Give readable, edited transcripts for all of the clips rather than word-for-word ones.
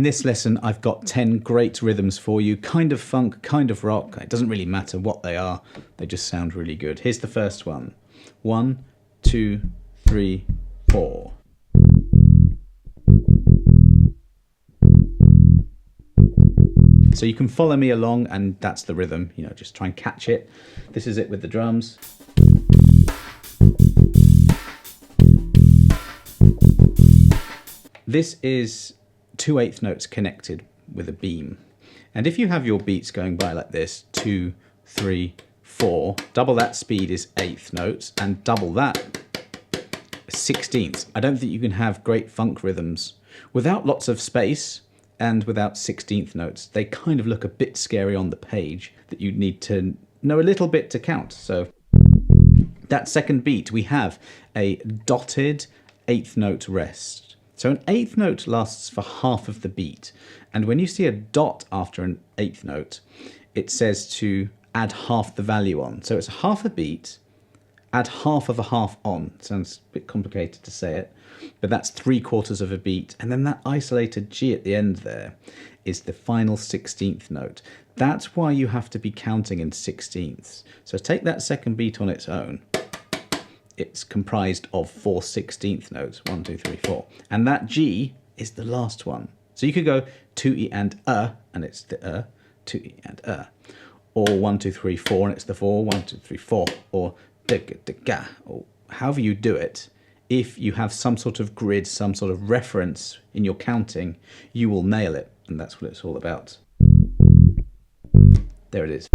this lesson, I've got 10 great rhythms for you, kind of funk, kind of rock. It doesn't really matter what they are, they just sound really good. Here's the first one. 1, 2, 3, 4. So you can follow me along, and that's the rhythm, you know, just try and catch it. This is it with the drums. This is 2 eighth notes connected with a beam. And if you have your beats going by like this, 2, 3, 4, double that speed is eighth notes, and double that 16ths. I don't think you can have great funk rhythms without lots of space and without 16th notes. They kind of look a bit scary on the page, that you need to know a little bit to count. So that second beat, we have a dotted eighth note rest. So an eighth note lasts for half of the beat. And when you see a dot after an eighth note, it says to add half the value on. So it's half a beat, add half of a half on. Sounds a bit complicated to say it, but that's 3/4 of a beat. And then that isolated G at the end there is the final 16th note. That's why you have to be counting in 16ths. So take that second beat on its own. It's comprised of 4 16th notes, 1, 2, 3, 4. And that G is the last one. So you could go 2E and it's the 2E and or 1, 2, 3, 4, and it's the 4, 1, 2, 3, 4, or da, or however you do it. If you have some sort of grid, some sort of reference in your counting, you will nail it. And that's what it's all about. There it is.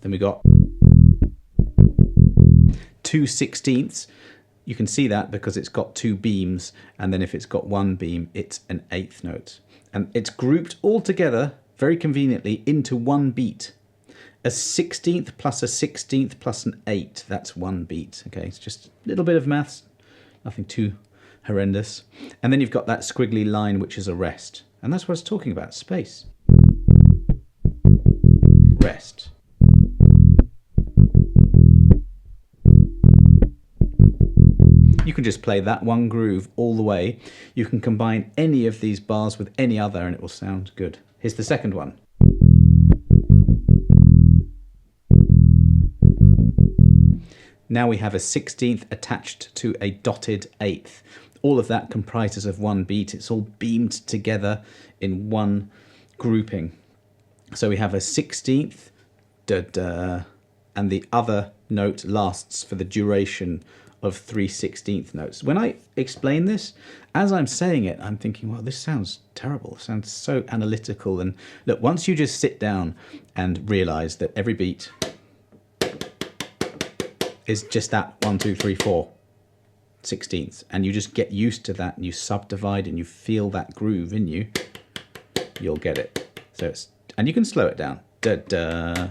Then we got 2 16ths. You can see that because it's got 2 beams, and then if it's got 1 beam, it's an eighth note. And it's grouped all together, very conveniently, into 1 beat. A 16th plus a 16th plus an 8, that's 1 beat. Okay, it's just a little bit of maths, nothing too horrendous. And then you've got that squiggly line, which is a rest. And that's what I was talking about, space. Rest. You can just play that one groove all the way. You can combine any of these bars with any other and it will sound good. Here's the second one. Now we have a 16th attached to a dotted eighth. All of that comprises of 1 beat. It's all beamed together in 1 grouping. So we have a 16th, da-da, and the other note lasts for the duration of 3 16th notes. When I explain this, as I'm saying it, I'm thinking, well, this sounds terrible. It sounds so analytical. And look, once you just sit down and realize that every beat is just that 1, 2, 3, 4 16ths, and you just get used to that and you subdivide and you feel that groove in you, you'll get it. So it's, and you can slow it down. Da, da.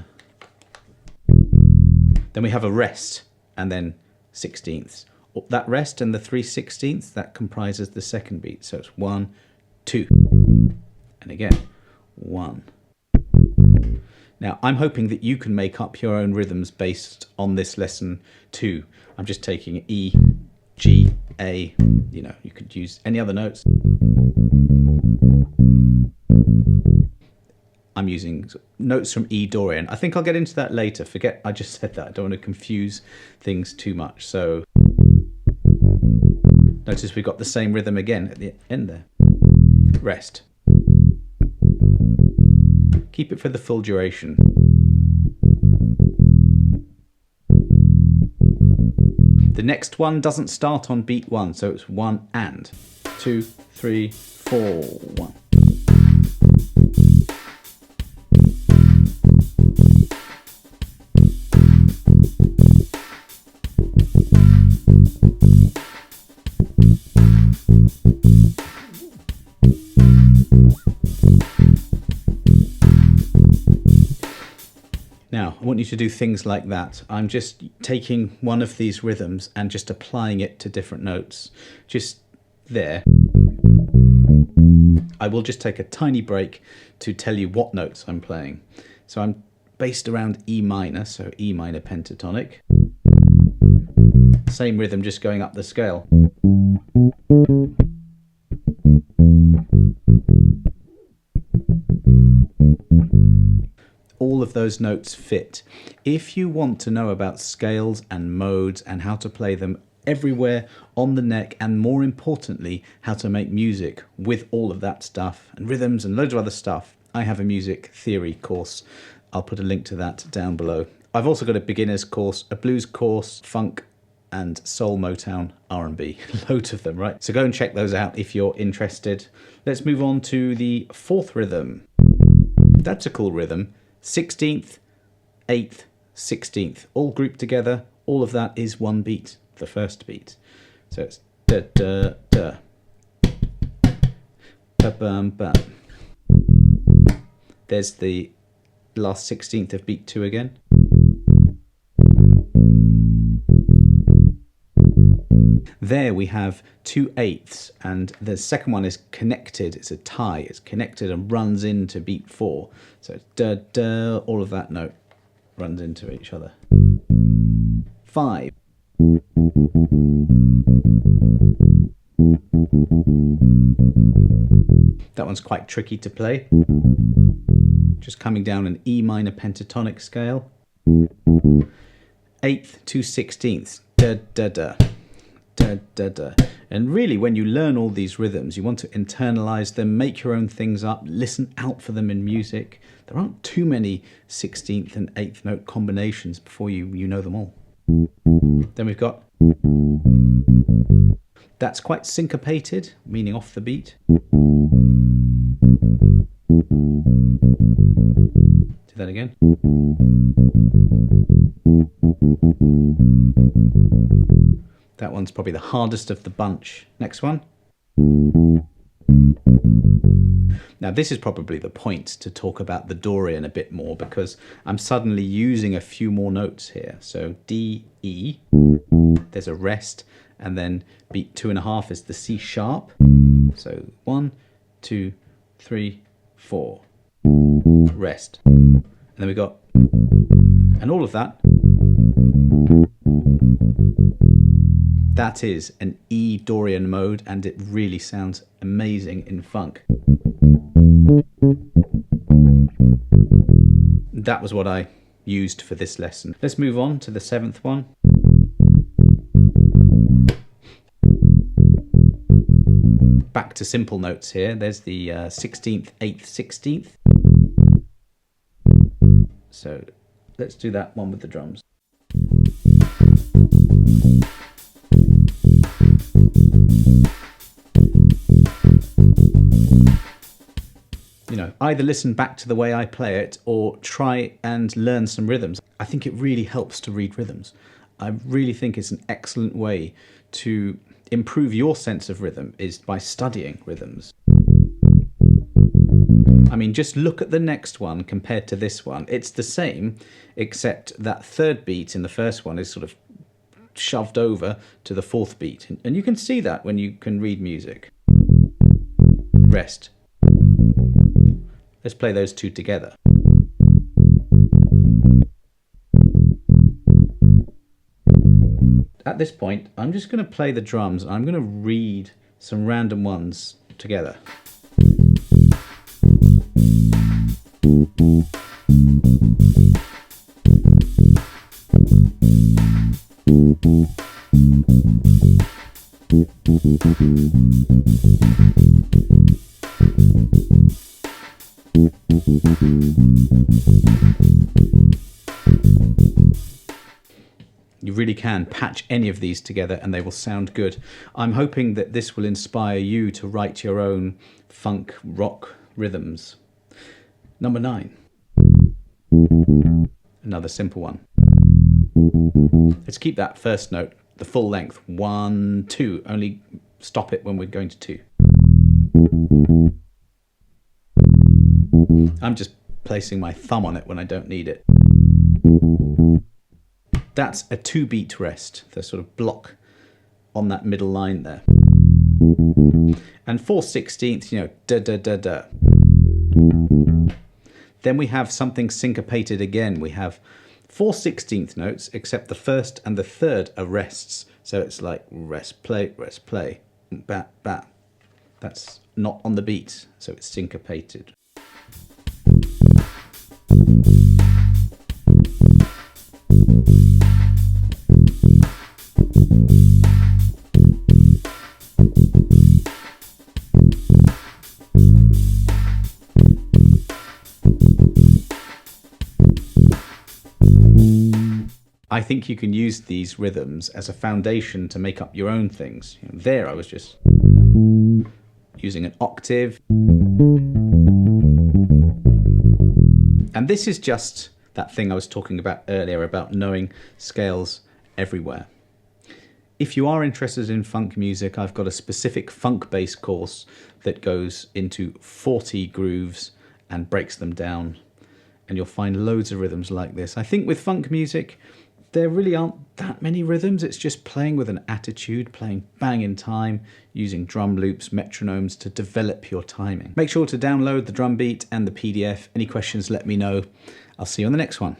Then we have a rest and then 16ths. That rest and the 3 16ths, that comprises the second beat. So it's 1, 2, and again 1. Now I'm hoping that you can make up your own rhythms based on this lesson too. I'm just taking E, G, A, you know, you could use any other notes. I'm using notes from E Dorian. I think I'll get into that later. Forget I just said that. I don't want to confuse things too much. So notice we've got the same rhythm again at the end there. Rest. Keep it for the full duration. The next one doesn't start on beat 1, so it's 1 and 2, 3, 4, 1. Now, I want you to do things like that. I'm just taking one of these rhythms and just applying it to different notes. Just there. I will just take a tiny break to tell you what notes I'm playing. So I'm based around E minor, so E minor pentatonic. Same rhythm, just going up the scale. All of those notes fit. If you want to know about scales and modes and how to play them everywhere on the neck, and more importantly, how to make music with all of that stuff and rhythms and loads of other stuff, I have a music theory course. I'll put a link to that down below. I've also got a beginner's course, a blues course, funk and soul, Motown, R&B, loads of them, right? So go and check those out if you're interested. Let's move on to the fourth rhythm. That's a cool rhythm. 16th, 8th, 16th, all grouped together. All of that is one beat, the first beat. So it's da da da, ba bum bum. There's the last 16th of beat 2 again. There we have 2 8ths, and the second one is connected. It's a tie. It's connected and runs into beat 4. So it's da da. All of that note runs into each other. 5. That one's quite tricky to play. Just coming down an E minor pentatonic scale. 8th to 16th. Da da da. Da, da, da. And really, when you learn all these rhythms, you want to internalize them, make your own things up, listen out for them in music. There aren't too many 16th and 8th note combinations before you know them all. Then we've got, that's quite syncopated, meaning off the beat. Do that again. That one's probably the hardest of the bunch. Next one. Now this is probably the point to talk about the Dorian a bit more, because I'm suddenly using a few more notes here. So D, E, there's a rest, and then beat 2.5 is the C sharp. So 1, 2, 3, 4, rest. And then we got, and all of that. That is an E Dorian mode, and it really sounds amazing in funk. That was what I used for this lesson. Let's move on to the 7th one. Back to simple notes here. There's the 16th, 8th, 16th. So let's do that one with the drums. You know, either listen back to the way I play it or try and learn some rhythms. I think it really helps to read rhythms. I really think it's an excellent way to improve your sense of rhythm, is by studying rhythms. I mean, just look at the next one compared to this one. It's the same, except that third beat in the first one is sort of shoved over to the fourth beat. And you can see that when you can read music. Rest. Let's play those two together. At this point, I'm just going to play the drums. I'm going to read some random ones together. You really can patch any of these together and they will sound good. I'm hoping that this will inspire you to write your own funk rock rhythms. Number 9. Another simple one. Let's keep that first note the full length. 1, 2. Only stop it when we're going to 2. I'm just placing my thumb on it when I don't need it. That's a 2-beat rest, the sort of block on that middle line there. And 4/16, you know, da da da da. Then we have something syncopated again. We have 4/16 notes, except the first and the third are rests. So it's like rest, play, bat, bat. That's not on the beat, so it's syncopated. I think you can use these rhythms as a foundation to make up your own things. You know, there I was just using an octave. And this is just that thing I was talking about earlier about knowing scales everywhere. If you are interested in funk music, I've got a specific funk bass course that goes into 40 grooves and breaks them down. And you'll find loads of rhythms like this. I think with funk music, there really aren't that many rhythms. It's just playing with an attitude, playing bang in time, using drum loops, metronomes to develop your timing. Make sure to download the drum beat and the PDF. Any questions, let me know. I'll see you on the next one.